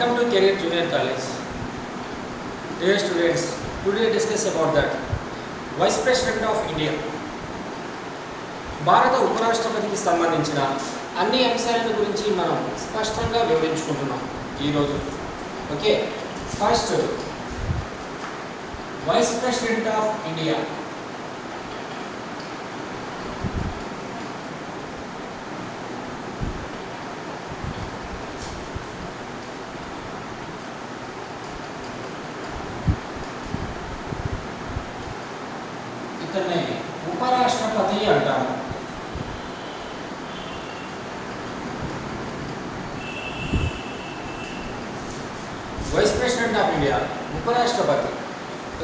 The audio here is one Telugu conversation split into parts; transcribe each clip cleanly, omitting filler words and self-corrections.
Welcome to Career Junior College. Dear students, today discuss about that Vice President of India. భారత ఉపరాష్ట్రపతికి సంబంధించిన అన్ని అంశాల గురించి మనం స్పష్టంగా వివరించుకుంటున్నాం ఈరోజు. Okay, first vice president of India. ఇతన్ని ఉపరాష్ట్రపతి అంటారు. Vice President of India, Uparashtrapati.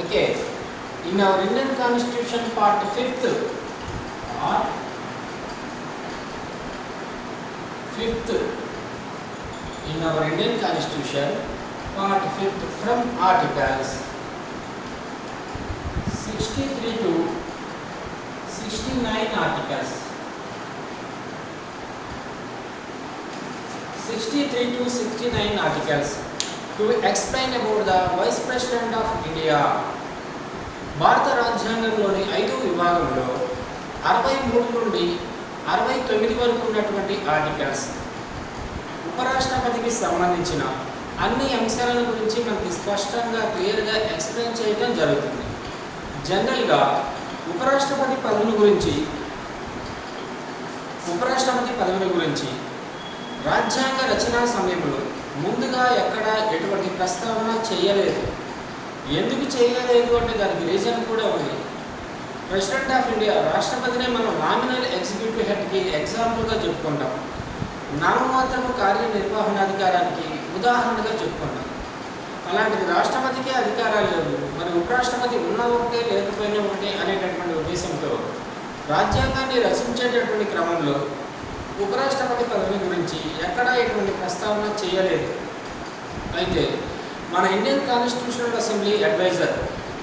Okay, in our Indian Constitution, Part 5th, in our Indian Constitution, Part 5th, from Articles 63 to 69 articles. 63 to 69 articles. To explain about the Vice President of India. భారత రాజ్యాంగంలోని 5 విభాగంలో 63 నుండి 69 వరకు ఉన్నటువంటి ఆర్టికల్స్ ఉపరాష్ట్రపతికి సంబంధించిన అన్ని అంశాల గురించి మనకి స్పష్టంగా క్లియర్గా ఎక్స్ప్లెయిన్ చేయడం జరుగుతుంది. జనరల్గా ఉపరాష్ట్రపతి పదవిని గురించి రాజ్యాంగ రచనా సమయంలో ముందుగా ఎక్కడ ఎటువంటి ప్రస్తావన చేయలేదు. ఎందుకు చేయలేదు అంటే దానికి రీజన్ కూడా ఉంది. ప్రెసిడెంట్ ఆఫ్ ఇండియా రాష్ట్రపతినే మనం నామినల్ ఎగ్జిక్యూటివ్ హెడ్కి ఎగ్జాంపుల్గా చెప్పుకుంటాం. నామమాత్రము కార్యనిర్వహణాధికారానికి ఉదాహరణగా చెప్పుకుంటాం. అలాంటిది రాష్ట్రపతికి అధికారాలు లేవు, మరి ఉపరాష్ట్రపతి ఉన్న ఒకటే లేకపోయినా ఒకటే అనేటటువంటి ఉద్దేశంతో రాజ్యాంగాన్ని రచించేటటువంటి క్రమంలో ఉపరాష్ట్రపతి పదవి గురించి ఎక్కడా ఎటువంటి ప్రస్తావన చేయలేదు. అయితే మన ఇండియన్ కాన్స్టిట్యూషనల్ అసెంబ్లీ అడ్వైజర్,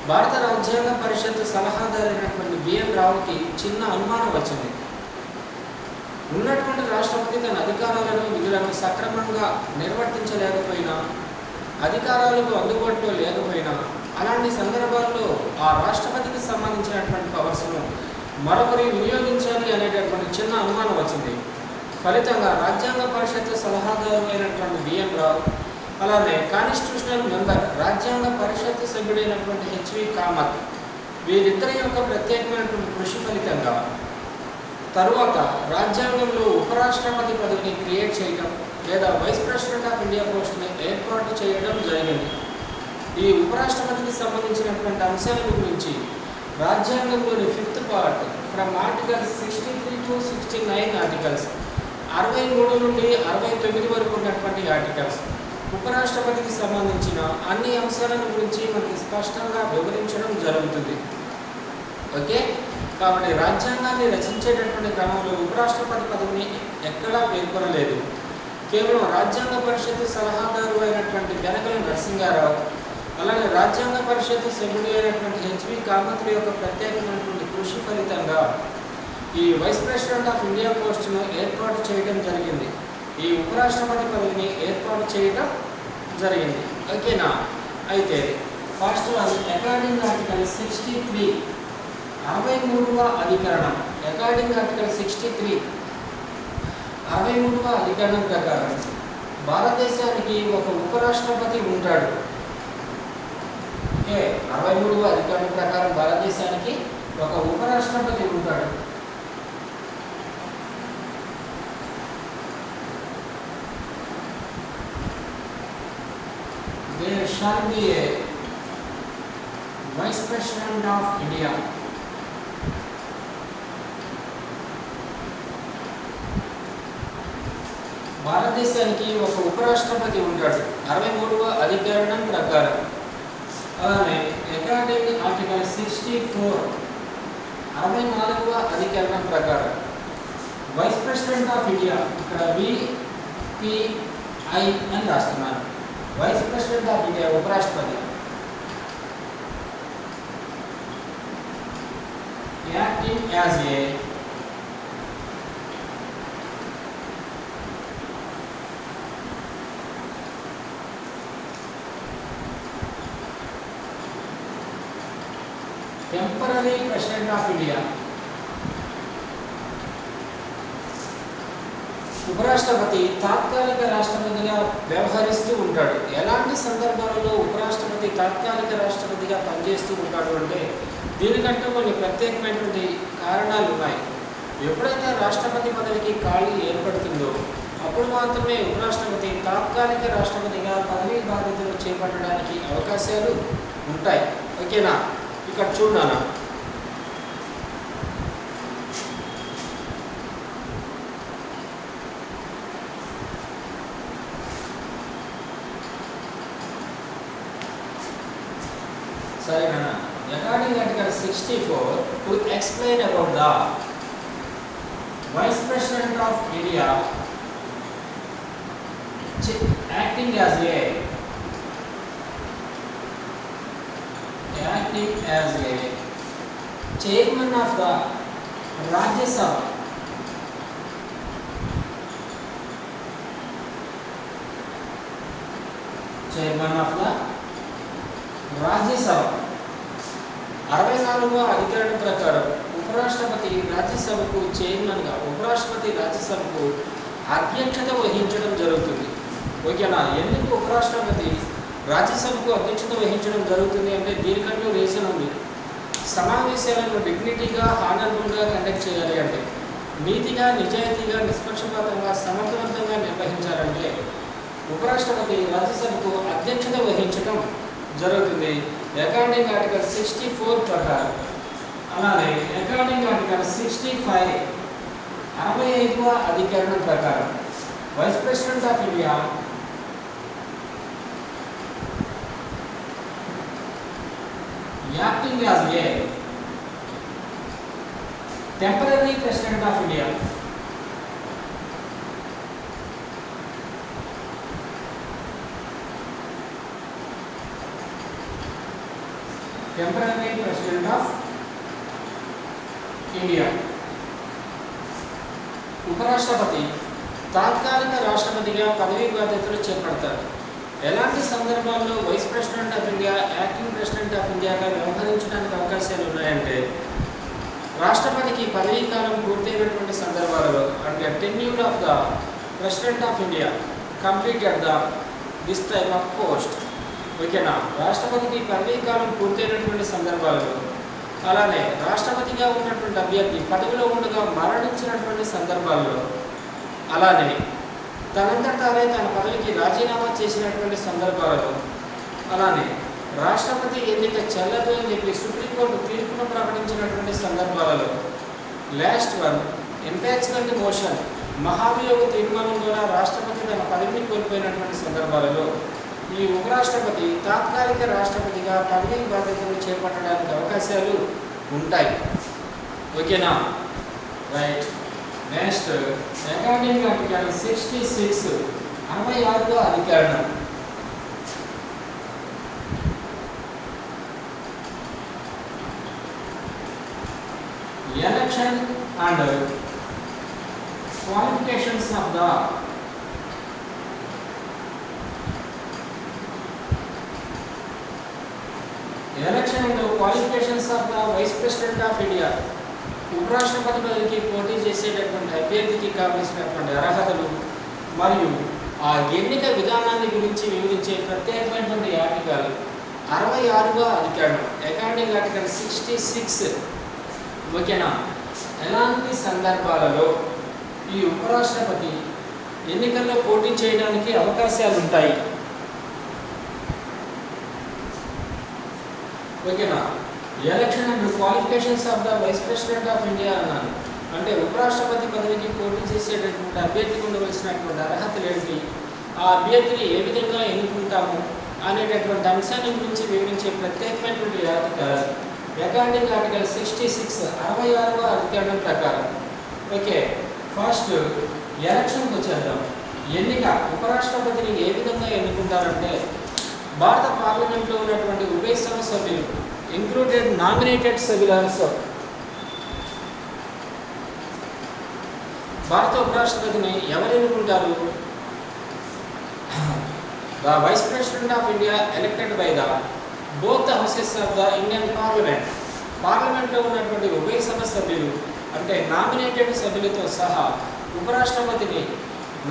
భారత రాజ్యాంగ పరిషత్ సలహాదారైనటువంటి బిఎన్ రావుకి చిన్న అనుమానం వచ్చింది. ఉన్నటువంటి రాష్ట్రపతి తన అధికారాలను విధులను సక్రమంగా నిర్వర్తించలేకపోయినా, అధికారాలకు అందుబాటులో లేకపోయినా, అలాంటి సందర్భాల్లో ఆ రాష్ట్రపతికి సంబంధించినటువంటి పవర్స్ను మరొకరి వినియోగించాలి అనేటటువంటి చిన్న అనుమానం వచ్చింది. ఫలితంగా రాజ్యాంగ పరిషత్ సలహాదారు అయినటువంటి బిఎన్ రావు, అలానే కాన్స్టిట్యూషనల్ మెంబర్ రాజ్యాంగ పరిషత్ సభ్యుడైనటువంటి హెచ్వి కామత్, వీరిద్దరి యొక్క ప్రత్యేకమైనటువంటి కృషి ఫలితంగా తరువాత రాజ్యాంగంలో ఉపరాష్ట్రపతి పదవిని క్రియేట్ చేయడం లేదా వైస్ ప్రెసిడెంట్ ఆఫ్ ఇండియా పోస్ట్ని ఏర్పాటు చేయడం జరిగింది. ఈ ఉపరాష్ట్రపతికి సంబంధించినటువంటి అంశాల గురించి రాజ్యాంగంలోని 5th part from article 63 to 69 articles, 63 నుండి 69 వరకు ఉన్నటువంటి ఆర్టికల్స్ ఉపరాష్ట్రపతికి సంబంధించిన అన్ని అంశాలను గురించి మనకి స్పష్టంగా వివరించడం జరుగుతుంది. ఓకే, కాబట్టి రాజ్యాంగాన్ని రచించేటటువంటి క్రమంలో ఉపరాష్ట్రపతి పదవిని ఎక్కడా పేర్కొనలేదు. కేవలం రాజ్యాంగ పరిషత్ సలహాదారు అయినటువంటి గనకల నరసింహారావు, అలానే రాజ్యాంగ పరిషత్ సభ్యుడు అయినటువంటి హెచ్వి కామత్ యొక్క ప్రత్యేకమైనటువంటి కృషి ఫలితంగా ఈ వైస్ ప్రెసిడెంట్ ఆఫ్ ఇండియా పోస్టును ఏర్పాటు చేయడం జరిగింది. ఈ ఉపరాష్ట్రపతి పదవిని ఏర్పాటు చేయడం జరిగింది. ఓకేనా? అయితే ఫస్ట్ అకార్డింగ్ ఆర్టికల్ 63, 63వ అధికరణం, అకార్డింగ్ ఆర్టికల్ 63, 63వ అధికరణం ప్రకారం భారతదేశానికి ఒక ఉపరాష్ట్రపతి ఉంటాడు. ఓకే, 63వ అధికరణం ప్రకారం భారతదేశానికి ఒక ఉపరాష్ట్రపతి ఉంటాడు. There shall be a Vice President of India. భారతదేశానికి ఒక ఉపరాష్ట్రపతి ఉంటాడు 63వ అధికరణం ప్రకారం. అలానే అకార్డింగ్ ఆర్టికల్ 64, 64వ అధికరణం ప్రకారం వైస్ ప్రెసిడెంట్ ఆఫ్ ఇండియా, ఇక్కడ VPI అని రాస్తున్నాను, వైస్ ప్రెసిడెంట్ ఆఫ్ ఇండియా ఉపరాష్ట్రపతి, acting as a temporary president of India. ఉపరాష్ట్రపతి తాత్కాలిక రాష్ట్రపతిగా వ్యవహరిస్తూ ఉంటాడు. ఎలాంటి సందర్భాలలో ఉపరాష్ట్రపతి తాత్కాలిక రాష్ట్రపతిగా పనిచేస్తూ ఉంటాడు అంటే దీనికంటూ కొన్ని ప్రత్యేకమైనటువంటి కారణాలు ఉన్నాయి. ఎప్పుడైతే రాష్ట్రపతి పదవికి ఖాళీ ఏర్పడుతుందో అప్పుడు మాత్రమే ఉపరాష్ట్రపతి తాత్కాలిక రాష్ట్రపతిగా పదవీ బాధ్యతలు చేపట్టడానికి అవకాశాలు ఉంటాయి. ఓకేనా? ఇక్కడ చూడాలా, సరేనా? According to Article 64, to explain about the Vice President of India acting as a chairman of the Rajya Sabha, chairman of the Rajya Sabha 64వ అధికరణ ప్రకారం ఉపరాష్ట్రపతి రాజ్యసభకు చైర్మన్గా ఉపరాష్ట్రపతి రాజ్యసభకు అధ్యక్షత వహించడం జరుగుతుంది. ఓకేనా? ఎందుకు ఉపరాష్ట్రపతి రాజ్యసభకు అధ్యక్షత వహించడం జరుగుతుంది అంటే దీనికంటూ రీజన్ ఉంది. సమావేశాలను డిగ్నిటీగా హానరబుల్గా కండక్ట్ చేయాలి అంటే, నీతిగా నిజాయితీగా నిష్పక్షపాతంగా సమర్థవంతంగా నిర్వహించాలంటే ఉపరాష్ట్రపతి రాజ్యసభకు అధ్యక్షత వహించడం జరుగుతుంది. అకార్డింగ్ ఆర్టికల్ 64 ప్రకారం. అలానే అకార్డింగ్ ఆర్టికల్ 65 65వ అధికరణం ప్రకారం vice president of India acting as a temporary president of India temporary president of India. ఉపరాష్ట్రపతి తాత్కాలిక రాష్ట్రపతిగా పదవీ బాధ్యతలు చేపడతారు. ఎలాంటి సందర్భాల్లో vice president of India acting president of ఇండియాగా వ్యవహరించడానికి అవకాశాలు ఉన్నాయంటే, రాష్ట్రపతికి పదవీ కాలం పూర్తయినటువంటి సందర్భాలలో అంటే tenure of the president of India completed this type of post. ఓకేనా? రాష్ట్రపతికి పదవీ కాలం పూర్తయినటువంటి సందర్భాలలో, అలానే రాష్ట్రపతిగా ఉన్నటువంటి అభ్యర్థి పదవిలో ఉండగా మరణించినటువంటి సందర్భాల్లో, అలానే తనంతటానే తన పదవికి రాజీనామా చేసినటువంటి సందర్భాలలో, అలానే రాష్ట్రపతి ఎన్నిక చెల్లదు అని చెప్పి సుప్రీంకోర్టు తీర్పును ప్రకటించినటువంటి సందర్భాలలో, లాస్ట్ వన్ ఇంపాచ్మెంట్ మోషన్ మహాభియోగ తీర్మానం ద్వారా రాష్ట్రపతి తన పదవిని కోల్పోయినటువంటి సందర్భాలలో ఈ ఉపరాష్ట్రపతి తాత్కాలిక రాష్ట్రపతిగా పదవీ బాధ్యతలు చేపట్టడానికి అవకాశాలు ఉంటాయి. ఓకేనా? రైట్. నెక్స్ట్ అకార్డింగ్ ఆర్టికల్ 66 66వ అధికరణం. Election and qualifications of the election and qualifications of the vice president of India. ఉపరాష్ట్రపతి పదవికి పోటీ చేసేటటువంటి అభ్యర్థికి కావలసినటువంటి అర్హతలు మరియు ఆ ఎన్నిక విధానాన్ని గురించి వివరించే ప్రత్యేకమైనటువంటి ఆర్టికల్ 66వ అధికరణం. According article 66. ఓకేనా? ఎలాంటి సందర్భాలలో ఈ ఉపరాష్ట్రపతి ఎన్నికల్లో పోటీ చేయడానికి అవకాశాలు ఉంటాయి? ఓకేనా? Election and qualifications of the vice president of India అన్నాను. అంటే ఉపరాష్ట్రపతి పదవికి పోటీ చేసేటటువంటి అభ్యర్థికి ఉండవలసినటువంటి అర్హతలు ఏంటి, ఆ అభ్యర్థిని ఏ విధంగా ఎన్నుకుంటాము అనేటటువంటి అంశాన్ని గురించి వివరించే ప్రత్యేకమైనటువంటి ఆర్టికల్ అకార్డింగ్ ఆర్టికల్ 66 66వ అధికరణం ప్రకారం. ఓకే, ఫస్ట్ ఎలక్షన్కి వచ్చేద్దాం. ఎన్నిక ఉపరాష్ట్రపతిని ఏ విధంగా ఎన్నుకుంటారంటే, భారత పార్లమెంట్లో ఉన్నటువంటి ఉభయ సభ సభ్యులు ఇంక్లూడెడ్ నామినేటెడ్ సభ్యులు ఆల్సో భారత ఉపరాష్ట్రపతిని ఎవరు ఎన్నుకుంటారు? The vice president of India elected by the both the houses of the Indian parliament. పార్లమెంట్లో ఉన్నటువంటి ఉభయ సభ సభ్యులు అంటే నామినేటెడ్ సభ్యులతో సహా ఉపరాష్ట్రపతిని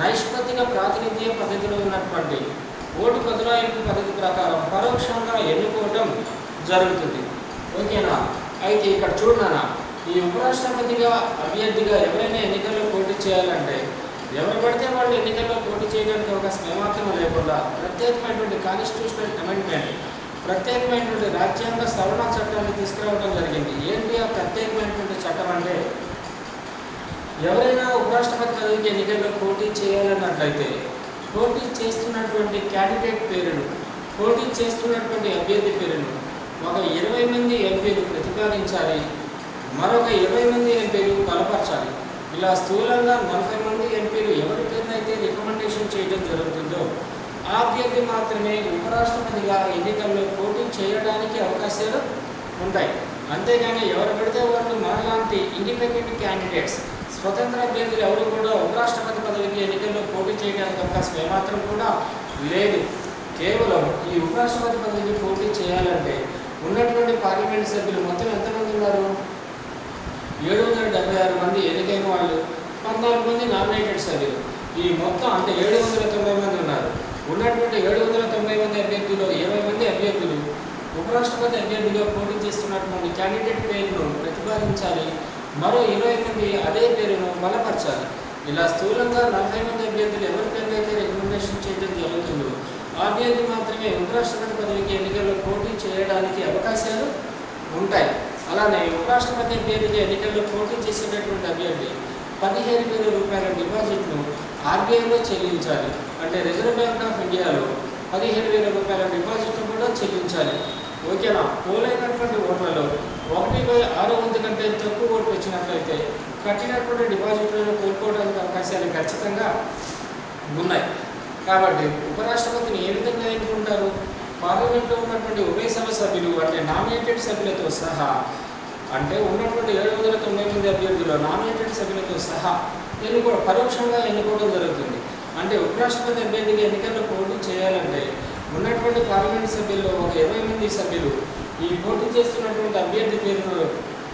నైష్పత్తిక ప్రాతినిధ్య పద్ధతిలో ఉన్నటువంటి ఓటు బదలాయింపు పద్ధతి ప్రకారం పరోక్షంగా ఎన్నుకోవటం జరుగుతుంది. ఓకేనా? అయితే ఇక్కడ చూడనా, ఈ ఉపరాష్ట్రపతిగా అభ్యర్థిగా ఎవరైనా ఎన్నికల్లో పోటీ చేయాలంటే ఎవరు పడితే వాళ్ళు ఎన్నికల్లో పోటీ చేయడానికి అవకాశం ఏమాత్రం లేకుండా ప్రత్యేకమైనటువంటి కాన్స్టిట్యూషనల్ అమెండ్మెంట్, ప్రత్యేకమైనటువంటి రాజ్యాంగ సవరణ చట్టాన్ని తీసుకురావడం జరిగింది. ఏంటి ఆ ప్రత్యేకమైనటువంటి చట్టం అంటే, ఎవరైనా ఉపరాష్ట్రపతి పదవికి ఎన్నికల్లో పోటీ చేయాలన్నట్లయితే పోటీ చేస్తున్నటువంటి క్యాండిడేట్ పేరును, పోటీ చేస్తున్నటువంటి అభ్యర్థి పేరును ఒక 20 మంది ఎంపీలు ప్రతిపాదించాలి, మరొక 20 మంది ఎంపీలు బలపరచాలి. ఇలా స్థూలంగా 40 మంది ఎంపీలు ఎవరి పేరునైతే రికమెండేషన్ చేయడం జరుగుతుందో ఆ అభ్యర్థి మాత్రమే ఉపరాష్ట్రపతిగా ఎన్నికల్లో పోటీ చేయడానికి అవకాశాలు ఉంటాయి. అంతేగాని ఎవరు పెడితే వాళ్ళు మనలాంటి ఇండిపెండెంట్ క్యాండిడేట్స్, స్వతంత్ర అభ్యర్థులు ఎవరు కూడా ఉపరాష్ట్రపతి పదవికి ఎన్నికల్లో పోటీ చేయడానికి అవకాశం ఏమాత్రం కూడా లేదు. కేవలం ఈ ఉపరాష్ట్రపతి పదవికి పోటీ చేయాలంటే ఉన్నటువంటి పార్లమెంట్ సభ్యులు మొత్తం ఎంతమంది ఉన్నారు? 776 మంది ఎన్నికైన వాళ్ళు, 14 మంది నామినేటెడ్ సభ్యులు. ఈ మొత్తం అంటే 790 మంది ఉన్నారు. ఉన్నటువంటి 790 మంది అభ్యర్థులు 20 మంది అభ్యర్థులు ఉపరాష్ట్రపతి అభ్యర్థిగా పోటీ చేస్తున్నటువంటి క్యాండిడేట్ పేరును ప్రతిపాదించాలి, మరో 20 మంది అదే పేరును బలపరచాలి. ఇలా స్థూలంగా 40 మంది అభ్యర్థులు ఎవరి పేరునైతే రికమెండేషన్ చేయడం జరుగుతుందో ఆ అభ్యర్థి మాత్రమే ఉపరాష్ట్రపతి పదవికి ఎన్నికల్లో పోటీ చేయడానికి అవకాశాలు ఉంటాయి. అలానే ఉపరాష్ట్రపతి అభ్యర్థిగా ఎన్నికల్లో పోటీ చేసేటటువంటి అభ్యర్థి 15,000 రూపాయల డిపాజిట్ను ఆర్బీఐలో చెల్లించాలి. అంటే రిజర్వ్ బ్యాంక్ ఆఫ్ ఇండియాలో 15,000 రూపాయల డిపాజిట్ను కూడా చెల్లించాలి. ఓకేనా? పోలైనటువంటి ఓట్లలో 1/6 కంటే తక్కువ ఓట్లు వచ్చినట్లయితే కట్టినటువంటి డిపాజిట్లను కోల్పోవడానికి అవకాశాలు ఖచ్చితంగా ఉన్నాయి. కాబట్టి ఉపరాష్ట్రపతిని ఏ విధంగా ఎన్నుకుంటారు? పార్లమెంట్లో ఉన్నటువంటి ఉభయ సభ సభ్యులు అంటే నామినేటెడ్ సభ్యులతో సహా, అంటే ఉన్నటువంటి 790 మంది అభ్యర్థులు నామినేటెడ్ సభ్యులతో సహా పరోక్షంగా ఎన్నుకోవడం జరుగుతుంది. అంటే ఉపరాష్ట్రపతి అభ్యర్థిగా ఎన్నికల్లో పోటీ చేయాలంటే ఉన్నటువంటి పార్లమెంట్ సభ్యుల్లో ఒక 20 మంది సభ్యులు ఈ పోటీ చేస్తున్నటువంటి అభ్యర్థి పేరును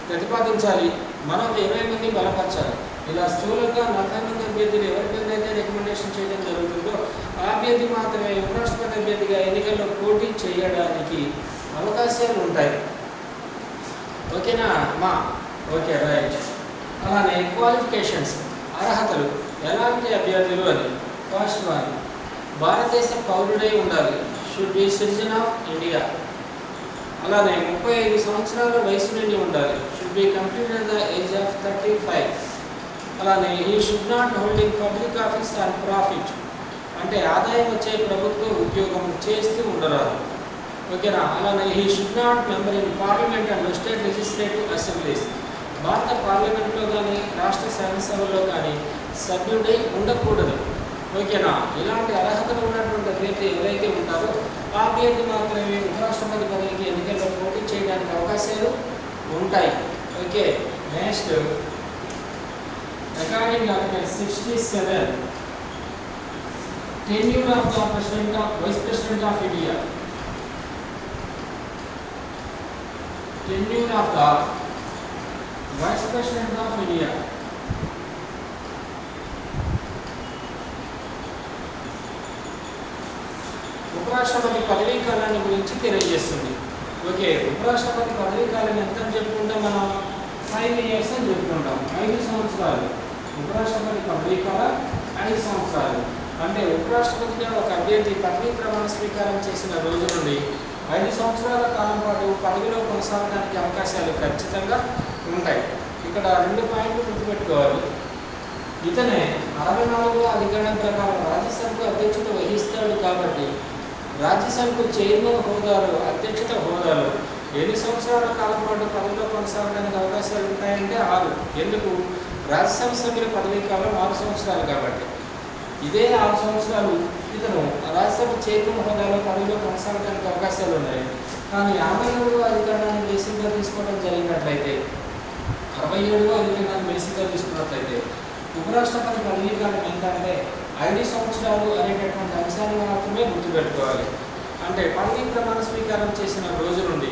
ప్రతిపాదించాలి, మరొక 20 మంది బలపరచాలి. ఇలా స్థూలంగా 40 మంది అభ్యర్థులు ఎవరి పేరునైతే రికమెండేషన్ చేయడం జరుగుతుందో ఆ అభ్యర్థి మాత్రమే ఉపరాష్ట్రపతి అభ్యర్థిగా ఎన్నికల్లో పోటీ చేయడానికి అవకాశాలు ఉంటాయి. ఓకేనా అమ్మా? Okay, right. అలానే క్వాలిఫికేషన్స్, అర్హతలు, ఎలాంటి అభ్యర్థులు అని. ఫస్ట్ వన్, భారతదేశ పౌరుడై ఉండాలి, should be citizen of India. అలానే 35 సంవత్సరాల వయసు నుండి ఉండాలి, should be completed the age of 35. అలానే he should not holding public office and profit, అంటే ఆదాయం వచ్చే ప్రభుత్వ ఉద్యోగం చేస్తూ ఉండరాదు. ఓకేనా? అలానే he should not member in parliament and state legislative assemblies, భారత పార్లమెంట్లో కానీ రాష్ట్ర శాసనసభలో కానీ సభ్యుడై ఉండకూడదు. ఓకేనా? ఇలాంటి అర్హతలు ఉన్నటువంటి అభ్యర్థి ఎవరైతే ఉంటారో ఆ అభ్యర్థి మాత్రమే ఉపరాష్ట్రపతి పదవికి ఎన్నికల్లో పోటీ చేయడానికి అవకాశాలు ఉంటాయి. Okay, next according article 67 tenure of the president of vice president of India, tenure of the vice president of India. ఉపరాష్ట్రపతి పదవీ కాలాన్ని గురించి తెలియజేస్తుంది. ఓకే, ఉపరాష్ట్రపతి పదవీ కాలం ఎంత అని చెప్పుకుంటాం మనం? 5 years అని చెప్పుకుంటాం. 5 సంవత్సరాలు ఉపరాష్ట్రపతి పదవీ కాలం 5 సంవత్సరాలు. అంటే ఉపరాష్ట్రపతిగా ఒక అభ్యర్థి పదవీ ప్రమాణ స్వీకారం చేసిన రోజు నుండి 5 సంవత్సరాల కాలం పాటు పదవిలో కొనసాగడానికి అవకాశాలు ఖచ్చితంగా ఉంటాయి. ఇక్కడ 2 పాయింట్లు గుర్తుపెట్టుకోవాలి. ఇతనే 64వ అధికరణం ప్రకారం రాజ్యసభకు అధ్యక్షత వహిస్తాడు. కాబట్టి రాజ్యసభకు చైర్మన్ హోదాలో, అధ్యక్షత హోదాలో ఎన్ని సంవత్సరాల కాలం పాటు పదవిలో కొనసాగడానికి అవకాశాలు ఉంటాయంటే 6. ఎందుకు? రాజ్యసభ సభ్యుల పదవీ కాలం 6 సంవత్సరాలు. కాబట్టి ఇదే 6 సంవత్సరాలు ఇతను రాజ్యసభ చైర్మన్ హోదాలో పదవిలో కొనసాగడానికి అవకాశాలు ఉన్నాయి. కానీ 57వ అధికరణాన్ని బేసిక్గా తీసుకోవడం జరిగినట్లయితే, 67వ అధికరణాన్ని బేసిక్గా తీసుకున్నట్లయితే ఉపరాష్ట్రపతి పదవీ కాలం ఎంత అంటే 5 సంవత్సరాలు అనేటటువంటి అంశాన్ని మాత్రమే గుర్తుపెట్టుకోవాలి. అంటే పదవీ ప్రమాణ స్వీకారం చేసిన రోజు నుండి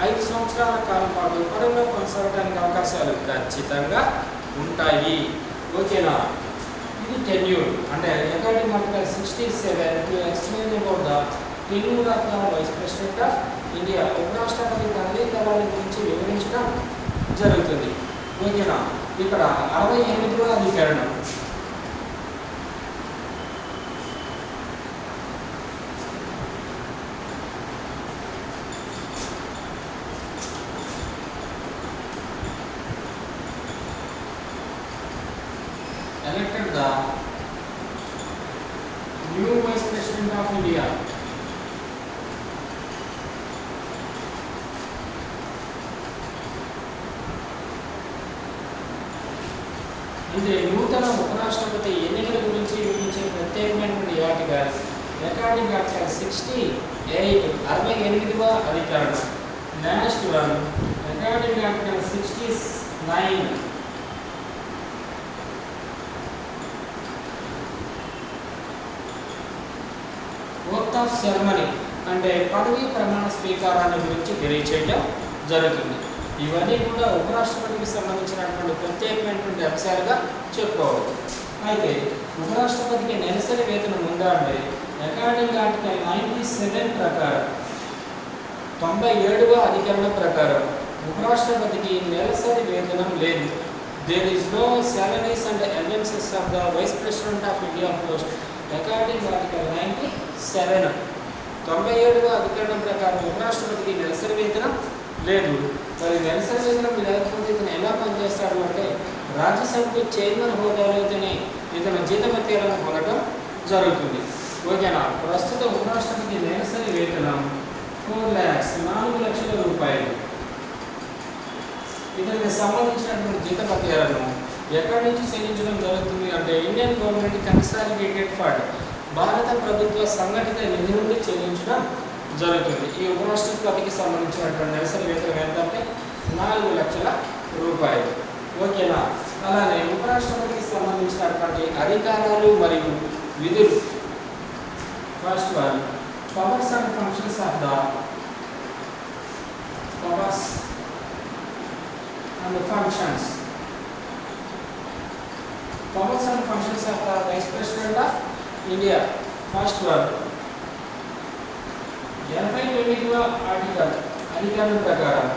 5 సంవత్సరాల కాలం పాటు పదవిలో కొనసాగడానికి అవకాశాలు ఖచ్చితంగా ఉంటాయి. ఓకేనా? ఇది టెన్యూర్ అంటే according article 67 to explain about the tenure of the vice president of India. ఉపరాష్ట్రపతి పదవీకాలాల గురించి వివరించడం జరుగుతుంది. ఓకేనా? ఇక్కడ 68వ అధికరణం elected the new vice president of India. అంటే నూతన ఉపరాష్ట్రపతి ఎన్నికల గురించి వివరించే ప్రత్యేకమైనటువంటి ఆర్టికల్ అకార్డింగ్ ఆర్టికల్ 68 68వ అధికరణం. Next one according article 69 oath of ceremony అంటే పదవీ ప్రమాణ స్వీకారాన్ని గురించి తెలియచేయడం జరుగుతుంది. ఇవన్నీ కూడా ఉపరాష్ట్రపతికి సంబంధించినటువంటి ప్రత్యేకమైనటువంటి అంశాలుగా చెప్పుకోవచ్చు. అయితే ఉపరాష్ట్రపతికి నెలసరి వేతనం ఉందా అంటే అకార్డింగ్ ఆర్టికల్ 97 ప్రకారం 97వ అధికరణం ప్రకారం ఉపరాష్ట్రపతికి నెలసరి వేతనం లేదు. There is no salaries and allowances of the vice president of India post according article 97 97వ అధికరణం ప్రకారం ఉపరాష్ట్రపతికి నెలసరి వేతనం లేదు. మరి నెలసరి వేతనం లేకపోతే ఇతను ఎలా పనిచేస్తాడు అంటే రాజ్యసభకు చైర్మన్ హోదాలో ఇతను జీతభత్యాలను పొందడం జరుగుతుంది. ఓకేనా? ప్రస్తుత ఉపరాష్ట్రపతి నెలసరి వేతనం 4 lakhs 4 లక్షల రూపాయలు. ఇతనికి సంబంధించినటువంటి జీతభత్యాలను ఎక్కడి నుంచి చెల్లించడం జరుగుతుంది అంటే ఇండియన్ గవర్నమెంట్ కన్సాలిడేటెడ్ ఫండ్ భారత ప్రభుత్వ సంఘటిత నిధి నుండి చెల్లించడం జరుగుతుంది. ఈ ఉపరాష్ట్రపతికి సంబంధించినటువంటి నెలసరి వేతనం ఏంటంటే 4 లక్షల రూపాయలు. ఓకేనా? అలానే ఉపరాష్ట్రపతికి సంబంధించినటువంటి అధికారాలు మరియు విధులు. First one powers and functions of the powers and functions powers and functions of the vice president of India. First one 89వ ఆర్టికల్ అధికారం ప్రకారం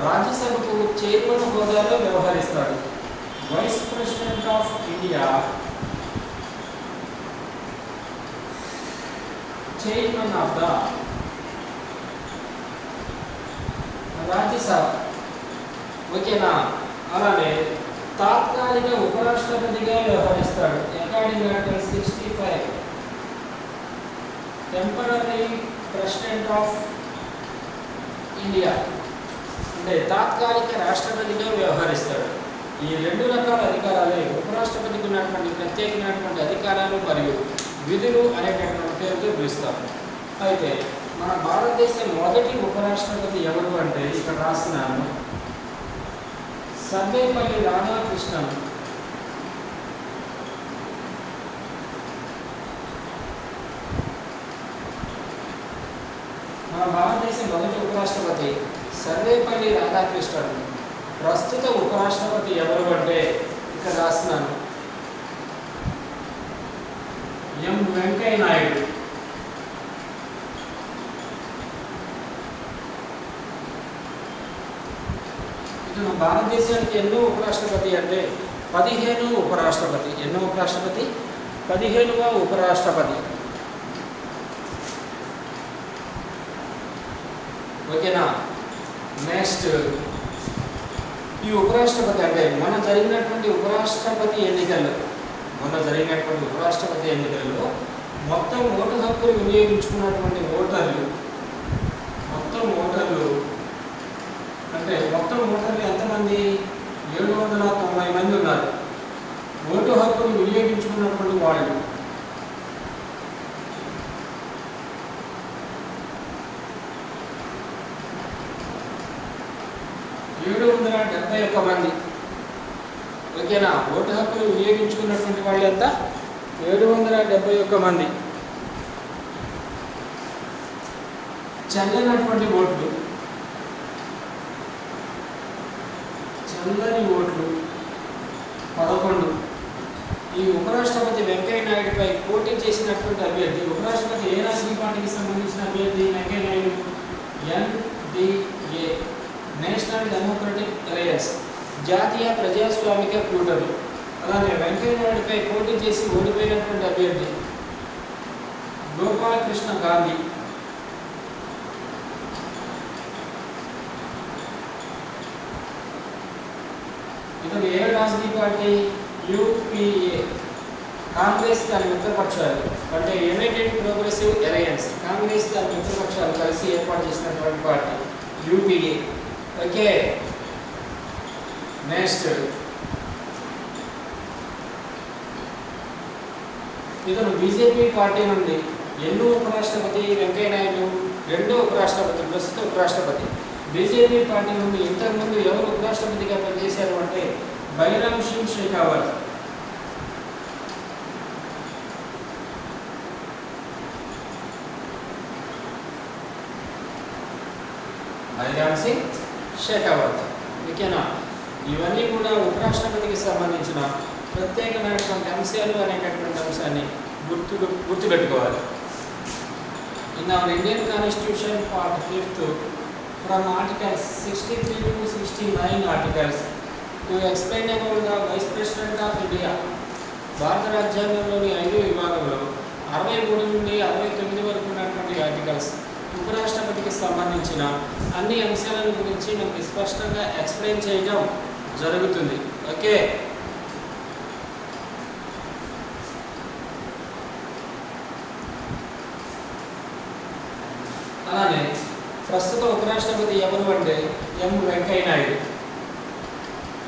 రాజ్యసభకు చైర్మన్ హోదాలో వ్యవహరిస్తాడు. Vice president of India chairman of the Rajya Sabha. ఓకేనా? అలానే తాత్కాలిక ఉపరాష్ట్రపతిగా వ్యవహరిస్తాడు. According article 65 temporary president of India అంటే తాత్కాలిక రాష్ట్రపతిగా వ్యవహరిస్తాడు. ఈ 2 రకాల అధికారాలే ఉపరాష్ట్రపతికి ఉన్నటువంటి ప్రత్యేకమైనటువంటి అధికారాలు మరియు విధులు అనేటటువంటి పేరుతో పిలుస్తారు. అయితే మన భారతదేశం మొదటి ఉపరాష్ట్రపతి ఎవరు అంటే ఇక్కడ రాస్తున్నాను సర్వేపల్లి రాధాకృష్ణన్. మన భారతదేశం మొదటి ఉపరాష్ట్రపతి సర్వేపల్లి రాధాకృష్ణన్. ప్రస్తుత ఉపరాష్ట్రపతి ఎవరు అంటే ఇక్కడ రాస్తున్నాను ఎం వెంకయ్య నాయుడు. ఇతను భారతదేశానికి ఎన్నో ఉపరాష్ట్రపతి అంటే 15 ఉపరాష్ట్రపతి. ఎన్నో ఉపరాష్ట్రపతి? 15వ ఉపరాష్ట్రపతి. ఓకేనా? నెక్స్ట్ ఈ ఉపరాష్ట్రపతి అంటే మొన్న జరిగినటువంటి ఉపరాష్ట్రపతి ఎన్నికల్లో మొత్తం ఓటు హక్కులు వినియోగించుకున్నటువంటి ఓటర్లు అంటే మొత్తం ఓటర్లు ఎంతమంది? 790 మంది ఉన్నారు. ఓటు హక్కును వినియోగించుకున్నటువంటి వాళ్ళు 771 మంది. ఓకేనా? ఓటు హక్కును వినియోగించుకున్నటువంటి వాళ్ళు ఎంత? 771 మంది. చెల్లనటువంటి ఓట్లు చెల్లని ఓట్లు 11. ఈ ఉపరాష్ట్రపతి వెంకయ్య నాయుడుపై పోటీ చేసినటువంటి అభ్యర్థి, ఉపరాష్ట్రపతి ఏ రాజకీయ పార్టీకి సంబంధించిన అభ్యర్థి Venkaiah Naidu? NDA, national democratic alliance, జాతీయ ప్రజాస్వామిక కూటమి. అలానే వెంకయ్య నాయుడుపై పోటీ చేసి ఓడిపోయినటువంటి అభ్యర్థి గోపాలకృష్ణ గాంధీ. ఇతను ఏ రాజకీయ పార్టీ? UPA, కాంగ్రెస్ దాని మిత్రపక్షాలు, అంటే యునైటెడ్ ప్రోగ్రెసివ్ అలయన్స్, కాంగ్రెస్ దాని మిత్రపక్షాలు కలిసి ఏర్పాటు చేసినటువంటి పార్టీ UPA. ఓకే, నెక్స్ట్ ఇతను బీజేపీ పార్టీ నుండి ఎన్నో ఉపరాష్ట్రపతి వెంకయ్య నాయుడు? 2వ ఉపరాష్ట్రపతి, ప్రస్తుత ఉపరాష్ట్రపతి. బీజేపీ పార్టీ నుండి ఇంతకుముందు ఎవరు ఉపరాష్ట్రపతిగా పనిచేశారు అంటే బైరామ్ సింగ్ షెకావత్. బైరామ్ సింగ్ షెకావత్. ఓకేనా? ఇవన్నీ కూడా ఉపరాష్ట్రపతికి సంబంధించిన ప్రత్యేకమైనటువంటి అంశాలు అనేటటువంటి అంశాన్ని గుర్తుపెట్టుకోవాలి. In our Indian constitution part 5 from articles 63 to 69 articles to explain about the vice president of India. భారత రాజ్యాంగంలోని 5వ విభాగంలో 63 నుండి 69 వరకు ఉన్నటువంటి ఆర్టికల్స్ ఉపరాష్ట్రపతికి సంబంధించిన అన్ని అంశాల గురించి మనకి స్పష్టంగా ఎక్స్ప్లెయిన్ చేయడం జరుగుతుంది. ఓకే, అలానే ప్రస్తుత ఉపరాష్ట్రపతి ఎవరు అంటే వెంకయ్య నాయుడు.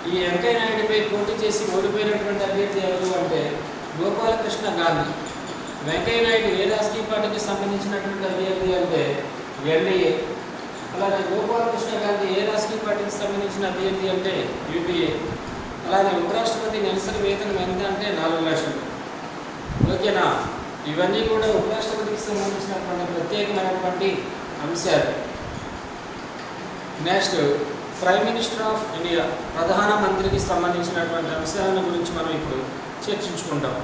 ఈ వెంకయ్య నాయుడుపై పోటీ చేసి ఓడిపోయినటువంటి అభ్యర్థి ఎవరు అంటే గోపాలకృష్ణ గాంధీ. వెంకయ్య నాయుడు ఏ రాజకీయ పార్టీకి సంబంధించినటువంటి అభ్యర్థి అంటే NDA. అలానే గోపాలకృష్ణ గాంధీ ఏ రాజకీయ పార్టీకి సంబంధించిన అభ్యర్థి అంటే UPA. అలానే ఉపరాష్ట్రపతి నెలసరి వేతనం ఎంత అంటే 4 లక్షలు. ఓకేనా? ఇవన్నీ కూడా ఉపరాష్ట్రపతికి సంబంధించినటువంటి ప్రత్యేకమైనటువంటి అంశాలు. Next, prime minister of India, ప్రధానమంత్రికి సంబంధించినటువంటి అంశాల గురించి మనం ఇప్పుడు చర్చించుకుంటాం.